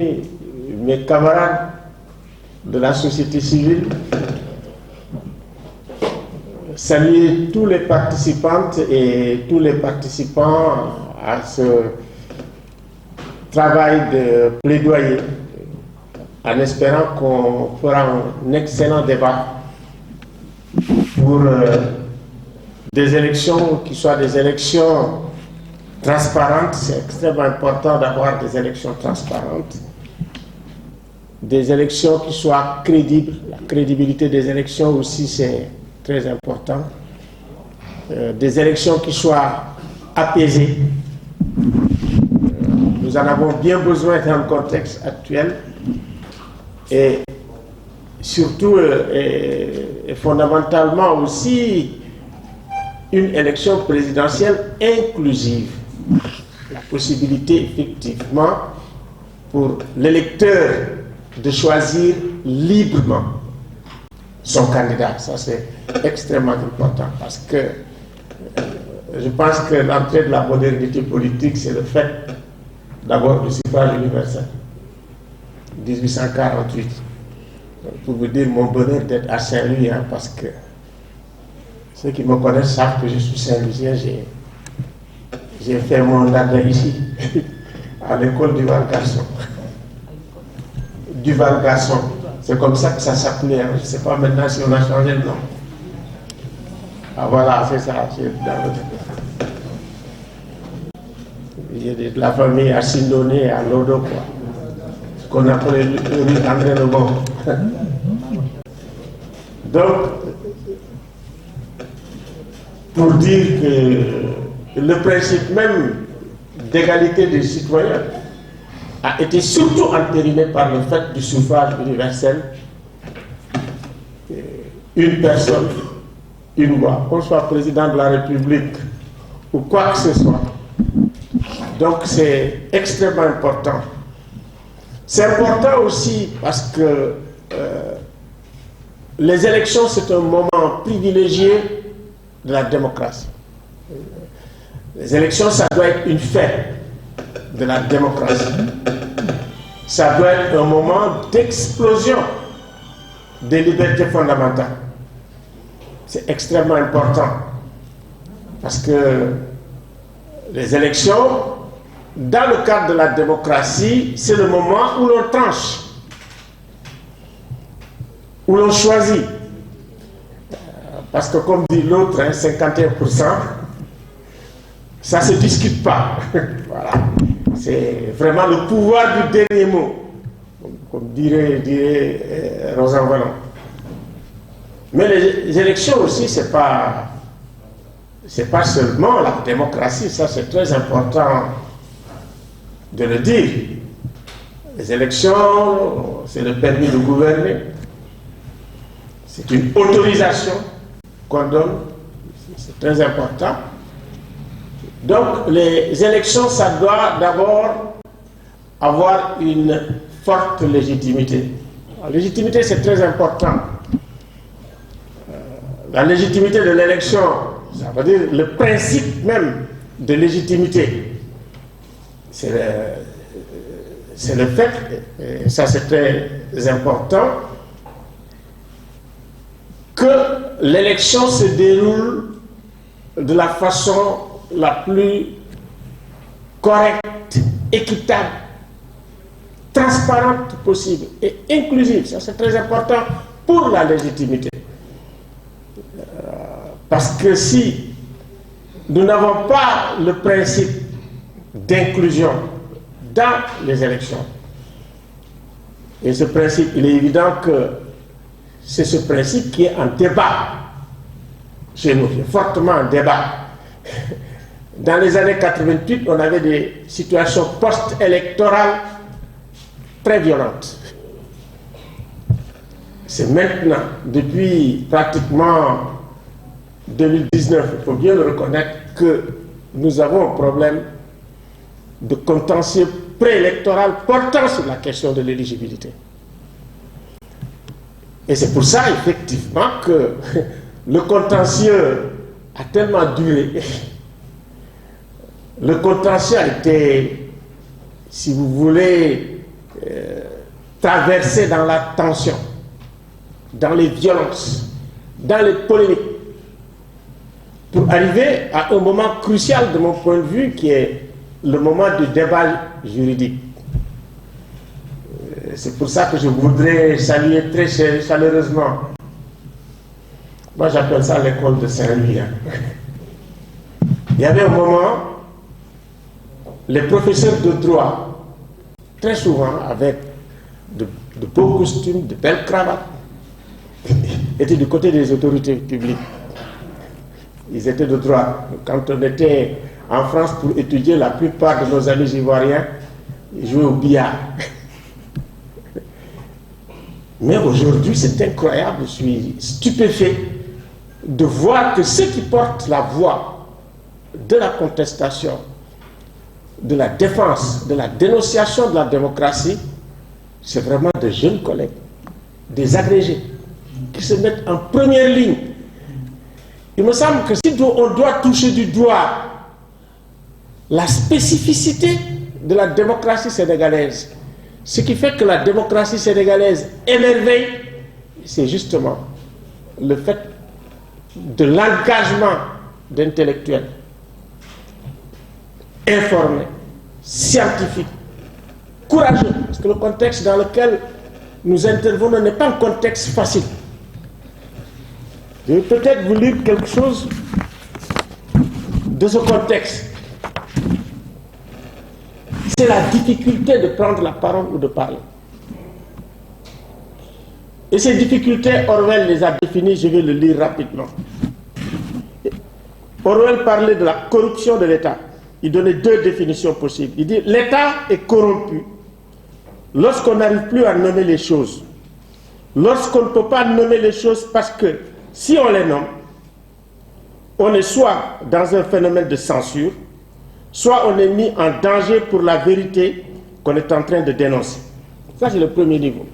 mes camarades de la société civile, saluer tous les participantes et tous les participants à ce travail de plaidoyer, en espérant qu'on fera un excellent débat pour des élections qui soient des élections transparentes. C'est extrêmement important d'avoir des élections transparentes, des élections qui soient crédibles. La crédibilité des élections aussi, c'est très important. Des élections qui soient apaisées. Nous en avons bien besoin dans le contexte actuel. Et surtout et fondamentalement aussi une élection présidentielle inclusive. La possibilité effectivement pour l'électeur de choisir librement son candidat. Ça c'est extrêmement important parce que je pense que l'entrée de la modernité politique, c'est le fait d'abord du suffrage universel. 1848. Pour vous dire mon bonheur d'être à Saint-Louis, hein, parce que ceux qui me connaissent savent que je suis Saint-Louisien. J'ai fait mon arrêt ici, à l'école du Val-Garçon. Du Val-Garçon. C'est comme ça que ça s'appelait. Hein. Je ne sais pas maintenant si on a changé le nom. Ah voilà, c'est ça. J'ai de la famille à Sindoné et à Lodo, quoi. Qu'on appelait rue André Lebon. Donc, pour dire que le principe même d'égalité des citoyens a été surtout entériné par le fait du suffrage universel. Une personne, une voix, qu'on soit président de la République ou quoi que ce soit. Donc c'est extrêmement important. C'est important aussi parce que les élections, c'est un moment privilégié de la démocratie. Les élections, ça doit être une fête de la démocratie. Ça doit être un moment d'explosion des libertés fondamentales. C'est extrêmement important parce que les élections, dans le cadre de la démocratie, c'est le moment où l'on tranche, où l'on choisit. Parce que comme dit l'autre, hein, 51%, ça ne se discute pas. Voilà. C'est vraiment le pouvoir du dernier mot, comme dirait Rosan Vallon. Mais les élections aussi, c'est pas seulement la démocratie, ça c'est très important de le dire. Les élections, c'est le permis de gouverner, c'est une autorisation qu'on donne, c'est très important. Donc les élections, ça doit d'abord avoir une forte légitimité. La légitimité, c'est très important. La légitimité de l'élection, ça veut dire le principe même de légitimité. C'est le fait, et ça c'est très important, que l'élection se déroule de la façon la plus correcte, équitable, transparente possible et inclusive. Ça c'est très important pour la légitimité. Parce que si nous n'avons pas le principe d'inclusion dans les élections, et ce principe, il est évident que c'est ce principe qui est en débat chez nous, qui est fortement en débat. Dans les années 88, on avait des situations post-électorales très violentes. C'est maintenant, depuis pratiquement 2019, il faut bien le reconnaître, que nous avons un problème de contentieux préélectoral portant sur la question de l'éligibilité. Et c'est pour ça, effectivement, que le contentieux a tellement duré. Le contentieux a été, si vous voulez, traversé dans la tension, dans les violences, dans les polémiques, pour arriver à un moment crucial de mon point de vue qui est le moment du débat juridique. C'est pour ça que je voudrais saluer très chaleureusement. Moi j'appelle ça l'école de Saint-Louis. Il y avait un moment, les professeurs de droit, très souvent avec de beaux costumes, de belles cravates, étaient du côté des autorités publiques. Ils étaient de droit. Quand on était en France pour étudier, la plupart de nos amis ivoiriens jouaient au billard. Mais aujourd'hui, c'est incroyable, je suis stupéfait de voir que ceux qui portent la voix de la contestation, de la défense, de la dénonciation de la démocratie, c'est vraiment de jeunes collègues, des agrégés, qui se mettent en première ligne. Il me semble que si on doit toucher du doigt la spécificité de la démocratie sénégalaise, ce qui fait que la démocratie sénégalaise émerveille, c'est justement le fait de l'engagement d'intellectuels informés, scientifiques, courageux, parce que le contexte dans lequel nous intervenons n'est pas un contexte facile. Je vais peut-être vous lire quelque chose de ce contexte. C'est la difficulté de prendre la parole ou de parler. Et ces difficultés, Orwell les a définies, je vais le lire rapidement. Orwell parlait de la corruption de l'État. Il donnait deux définitions possibles. Il dit, l'État est corrompu lorsqu'on n'arrive plus à nommer les choses. Lorsqu'on ne peut pas nommer les choses parce que si on les nomme, on est soit dans un phénomène de censure, soit on est mis en danger pour la vérité qu'on est en train de dénoncer. Ça, c'est le premier niveau.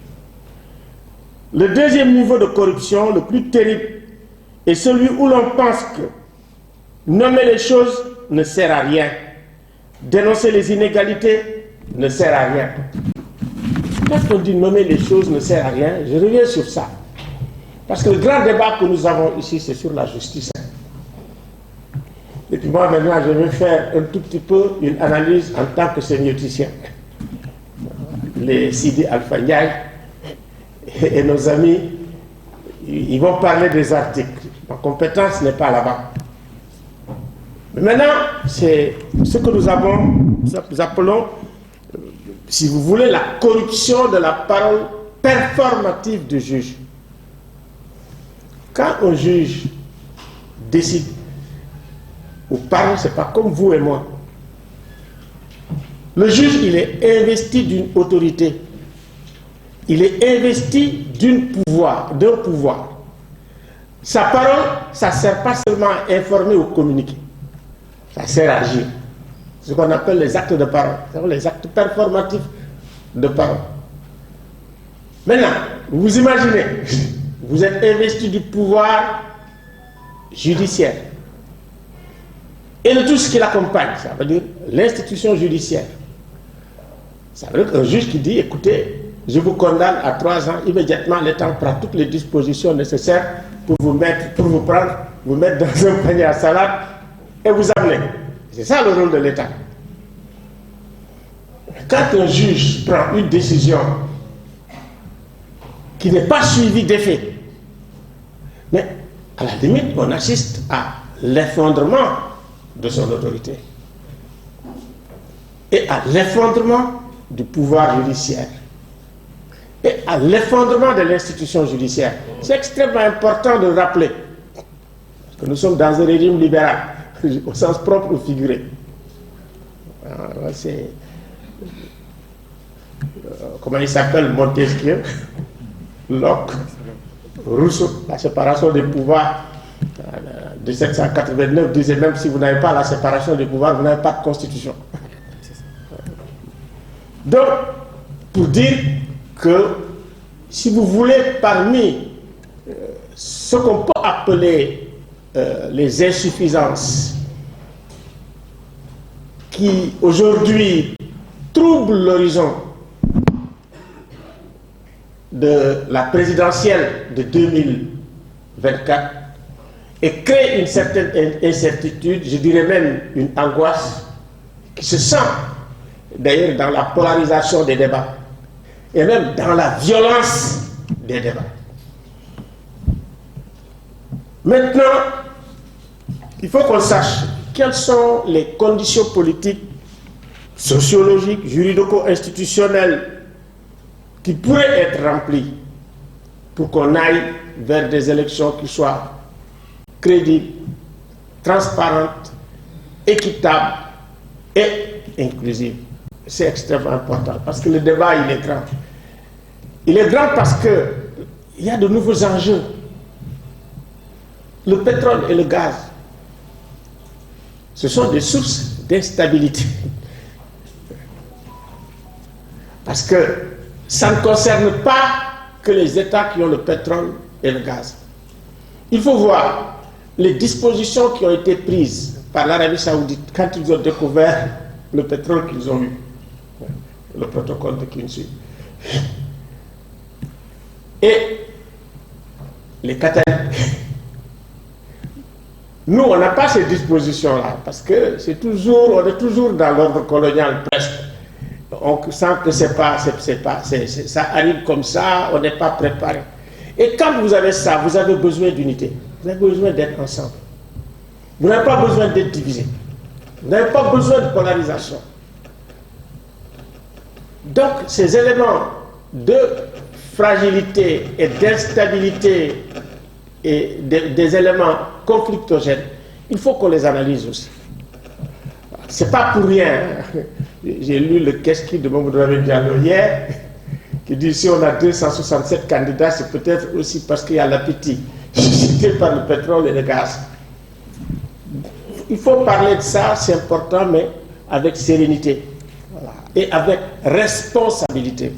Le deuxième niveau de corruption, le plus terrible, est celui où l'on pense que nommer les choses ne sert à rien. Dénoncer les inégalités ne sert à rien. Quand on dit nommer les choses ne sert à rien, je reviens sur ça. Parce que le grand débat que nous avons ici, c'est sur la justice. Et puis moi, maintenant, je vais faire un tout petit peu une analyse en tant que sémioticien. Les Sidi Alpha Ndiaye et nos amis, ils vont parler des articles. Ma compétence n'est pas là-bas. Mais maintenant, c'est ce que nous appelons, si vous voulez, la corruption de la parole performative du juge. Quand un juge décide ou parle, ce n'est pas comme vous et moi. Le juge, il est investi d'une autorité. Il est investi d'un pouvoir. Sa parole, ça ne sert pas seulement à informer ou communiquer. Ça sert à agir. C'est ce qu'on appelle les actes de parole. Les actes performatifs de parole. Maintenant, vous imaginez, vous êtes investi du pouvoir judiciaire et de tout ce qui l'accompagne, ça veut dire l'institution judiciaire. Ça veut dire qu'un juge qui dit, écoutez, je vous condamne à 3 ans, immédiatement l'État prend toutes les dispositions nécessaires pour vous prendre, vous mettre dans un panier à salade et vous amener. C'est ça le rôle de l'État. Quand un juge prend une décision qui n'est pas suivie d'effet, mais à la limite, on assiste à l'effondrement de son autorité et à l'effondrement du pouvoir judiciaire et à l'effondrement de l'institution judiciaire. C'est extrêmement important de le rappeler, parce que nous sommes dans un régime libéral, au sens propre ou figuré. C'est... comment il s'appelle, Montesquieu, Locke, Rousseau, la séparation des pouvoirs de 1789 disait même si vous n'avez pas la séparation des pouvoirs, vous n'avez pas de constitution. Donc, pour dire que si vous voulez, parmi ce qu'on peut appeler les insuffisances qui aujourd'hui troublent l'horizon de la présidentielle de 2024 et crée une certaine incertitude, je dirais même une angoisse qui se sent d'ailleurs dans la polarisation des débats et même dans la violence des débats. Maintenant, il faut qu'on sache quelles sont les conditions politiques, sociologiques, juridico-institutionnelles qui pourraient être remplies pour qu'on aille vers des élections qui soient crédibles, transparentes, équitables et inclusives. C'est extrêmement important parce que le débat, il est grand. Il est grand parce qu'il y a de nouveaux enjeux. Le pétrole et le gaz, ce sont des sources d'instabilité. Parce que ça ne concerne pas que les États qui ont le pétrole et le gaz. Il faut voir les dispositions qui ont été prises par l'Arabie Saoudite quand ils ont découvert le pétrole qu'ils ont eu, le protocole de Quincy. Et les Qataris. Nous, on n'a pas ces dispositions-là, parce que on est toujours dans l'ordre colonial presque. On sent que ça arrive comme ça, on n'est pas préparé. Et quand vous avez ça, vous avez besoin d'unité, vous avez besoin d'être ensemble. Vous n'avez pas besoin d'être divisé. Vous n'avez pas besoin de polarisation. Donc, ces éléments de fragilité et d'instabilité et des éléments conflictogènes, il faut qu'on les analyse aussi. C'est pas pour rien. J'ai lu le Keski de Mamadou Lamine Diallo hier, qui dit si on a 267 candidats, c'est peut-être aussi parce qu'il y a l'appétit suscité par le pétrole et le gaz. Il faut parler de ça, c'est important, mais avec sérénité. Voilà. Et avec responsabilité.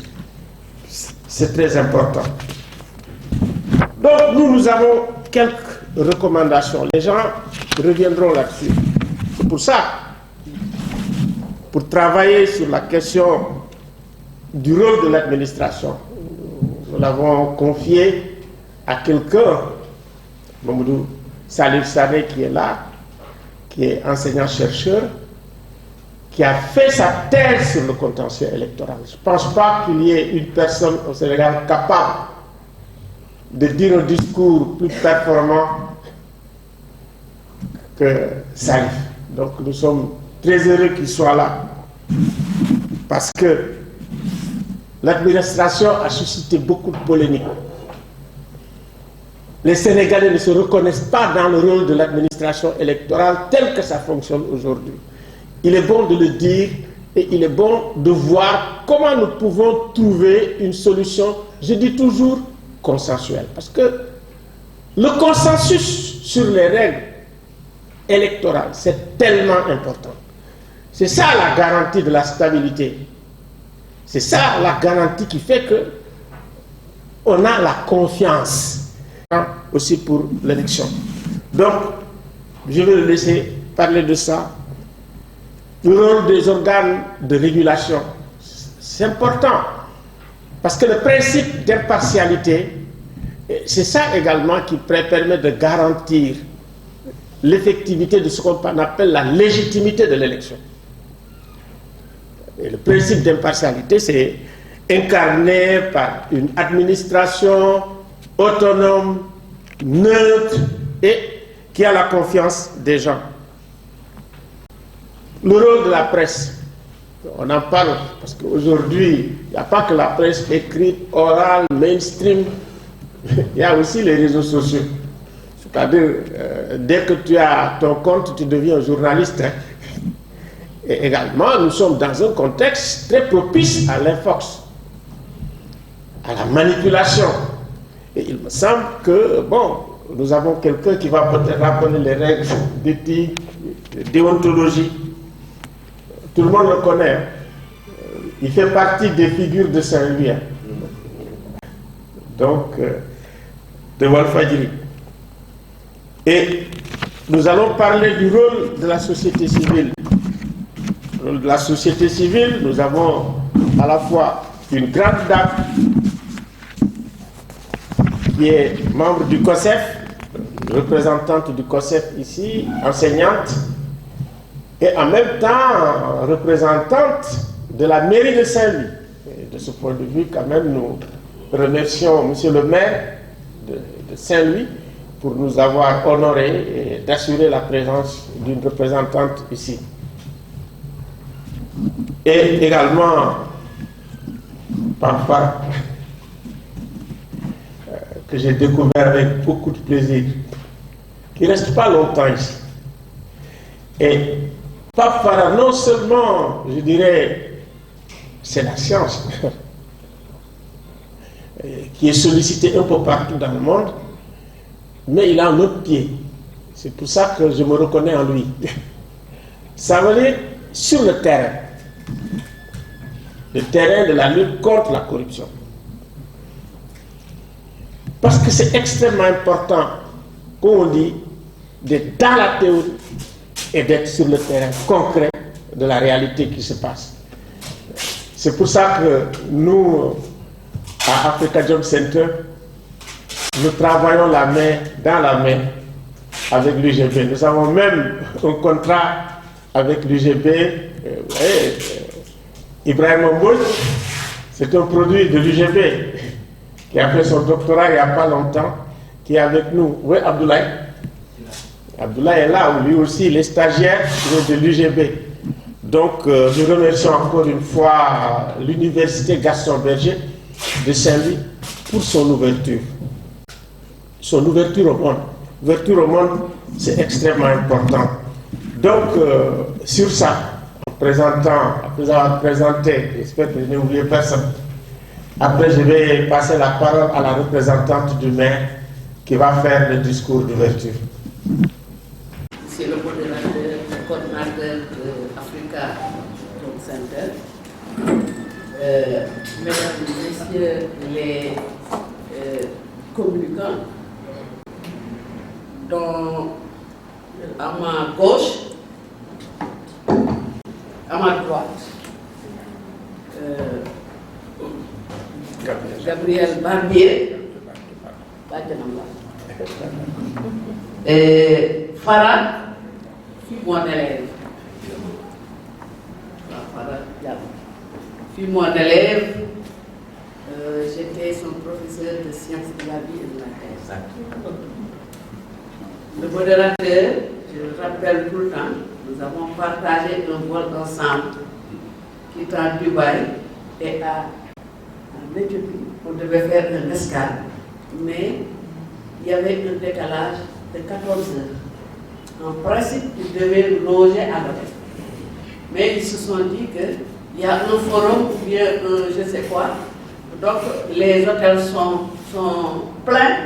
C'est très important. Donc nous avons quelques recommandations. Les gens reviendront là-dessus. C'est pour ça, pour travailler sur la question du rôle de l'administration, nous l'avons confié à quelqu'un, Mamadou Salif Sané qui est là, qui est enseignant-chercheur, qui a fait sa thèse sur le contentieux électoral. Je ne pense pas qu'il y ait une personne au Sénégal capable de dire un discours plus performant que Salif. Donc nous sommes très heureux qu'il soit là. Parce que l'administration a suscité beaucoup de polémiques. Les Sénégalais ne se reconnaissent pas dans le rôle de l'administration électorale tel que ça fonctionne aujourd'hui. Il est bon de le dire et il est bon de voir comment nous pouvons trouver une solution, je dis toujours, consensuelle. Parce que le consensus sur les règles électorales, c'est tellement important. C'est ça la garantie de la stabilité. C'est ça la garantie qui fait que on a la confiance aussi pour l'élection. Donc, je vais le laisser parler de ça. Le rôle des organes de régulation, c'est important. Parce que le principe d'impartialité, c'est ça également qui permet de garantir l'effectivité de ce qu'on appelle la légitimité de l'élection. Et le principe d'impartialité, c'est incarné par une administration autonome, neutre et qui a la confiance des gens. Le rôle de la presse, on en parle parce qu'aujourd'hui, il n'y a pas que la presse écrite, orale, mainstream, il y a aussi les réseaux sociaux. C'est-à-dire, dès que tu as ton compte, tu deviens journaliste. Et également, nous sommes dans un contexte très propice à l'infox, à la manipulation. Et il me semble que, bon, nous avons quelqu'un qui va peut-être rappeler les règles d'éthique, de déontologie. Tout le monde le connaît. Il fait partie des figures de Saint-Louis. Donc, de Walfadjri. Et nous allons parler du rôle de la société civile. Le rôle de la société civile, nous avons à la fois une grande dame qui est membre du COSEF, représentante du COSEF ici, enseignante, et en même temps représentante de la mairie de Saint-Louis. Et de ce point de vue, quand même, nous remercions Monsieur le maire de Saint-Louis pour nous avoir honorés et d'assurer la présence d'une représentante ici. Et également, parfois, que j'ai découvert avec beaucoup de plaisir, qui ne reste pas longtemps ici. Et Pape Farah, non seulement, je dirais, c'est la science qui est sollicitée un peu partout dans le monde, mais il a un autre pied. C'est pour ça que je me reconnais en lui. Ça veut dire sur le terrain de la lutte contre la corruption. Parce que c'est extrêmement important, comme on dit, d'être dans la théorie et d'être sur le terrain concret de la réalité qui se passe. C'est pour ça que nous, à Africa Jom Center, nous travaillons la main dans la main avec l'UGB. Nous avons même un contrat avec l'UGB. Ibrahim Mbouj, c'est un produit de l'UGB qui a fait son doctorat il n'y a pas longtemps, qui est avec nous. Oui, Abdoulaye. Abdoulaye est là, lui aussi, il est stagiaire de l'UGB. Donc, je remercie encore une fois l'Université Gaston Berger de Saint-Louis pour son ouverture. Son ouverture au monde. Ouverture au monde, c'est extrêmement important. Donc, sur ça, après avoir présenté, j'espère que je n'ai oublié personne, après je vais passer la parole à la représentante du maire qui va faire le discours d'ouverture. C'est le modérateur, le coordinateur de Africa Jom Center. Mesdames et messieurs les communicants, à ma gauche, à ma droite, Gabriel Barbier, et Farah, mon élève. Mon élève, j'étais son professeur de sciences de la vie et de la terre. Le modérateur, je le rappelle tout le temps, nous avons partagé un vol ensemble, quittant Dubaï et en Éthiopie. On devait faire un escale, mais il y avait un décalage de 14 heures. En principe, ils devaient loger à l'hôtel. Mais ils se sont dit qu'il y a un forum ou bien je ne sais quoi, donc les hôtels sont pleins,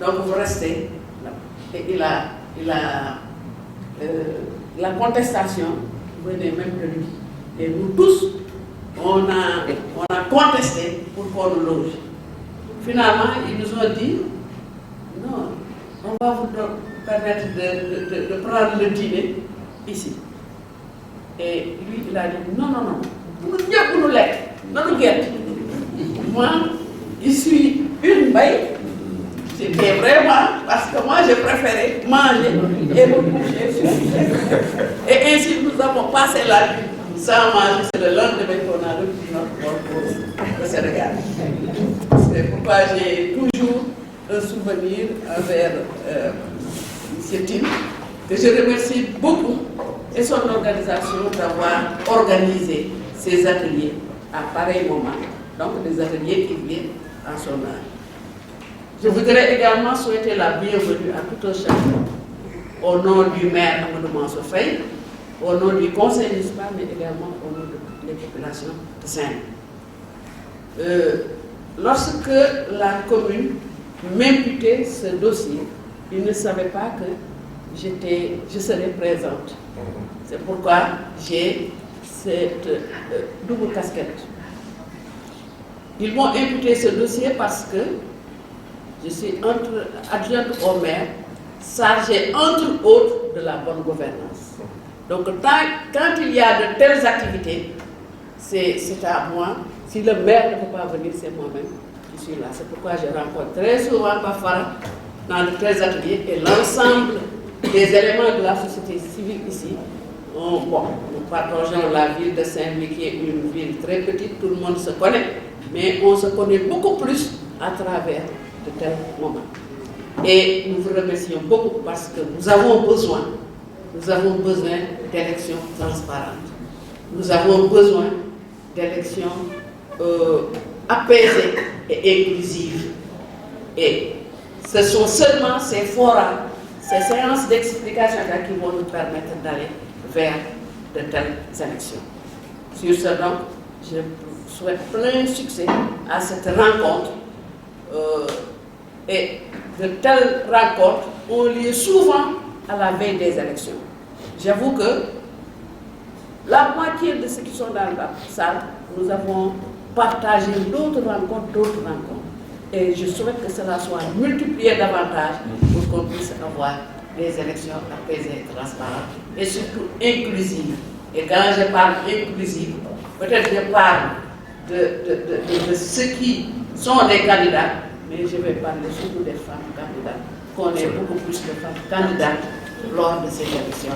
donc vous restez là. Et la contestation venait même de lui. Et nous tous, on a contesté pour qu'on nous loge. Finalement, ils nous ont dit, non, on va vous permettre de prendre le dîner ici. Et lui, il a dit, non, vous nous l'êtes, non nous guettez. Moi, je suis une baille. C'était vraiment parce que moi, j'ai préféré manger et me coucher. Et ainsi, nous avons passé la nuit sans manger. C'est le lendemain qu'on a repris notre vol au Sénégal. C'est pourquoi j'ai toujours un souvenir envers M. Tim, que je remercie beaucoup et son organisation d'avoir organisé ces ateliers à pareil moment. Donc des ateliers qui viennent en son âge. Je voudrais également souhaiter la bienvenue à tout un chacun, au nom du maire Amadou Mansour Faye, au nom du conseil municipal, mais également au nom de toutes les populations de Saint-Louis. Lorsque la commune m'imputait ce dossier, il ne savait pas que je serais présente. C'est pourquoi j'ai cette double casquette. Ils m'ont imputé ce dossier parce que je suis adjointe au maire, chargée entre autres de la bonne gouvernance. Donc quand il y a de telles activités, c'est à moi. Si le maire ne peut pas venir, c'est moi-même qui suis là. C'est pourquoi je rencontre très souvent Bafara dans de tels ateliers et l'ensemble des éléments de la société civile ici. Nous partageons la ville de Saint-Louis qui est une ville très petite, tout le monde se connaît, mais on se connaît beaucoup plus à travers de tels moments. Et nous vous remercions beaucoup parce que nous avons besoin d'élections transparentes. Nous avons besoin d'élections apaisées et inclusives. Et ce sont seulement ces forums, ces séances d'explication qui vont nous permettre d'aller vers de telles élections. Sur ce, donc, je souhaite plein succès à cette rencontre. Et de telles rencontres ont lieu souvent à la veille des élections. J'avoue que la moitié de ceux qui sont dans la salle, nous avons partagé d'autres rencontres. Et je souhaite que cela soit multiplié davantage pour qu'on puisse avoir des élections apaisées, transparentes et surtout inclusives. Et quand je parle inclusive, peut-être je parle de ceux qui sont des candidats, mais je vais parler surtout des femmes candidates, qu'on ait beaucoup plus de femmes candidates lors de ces élections.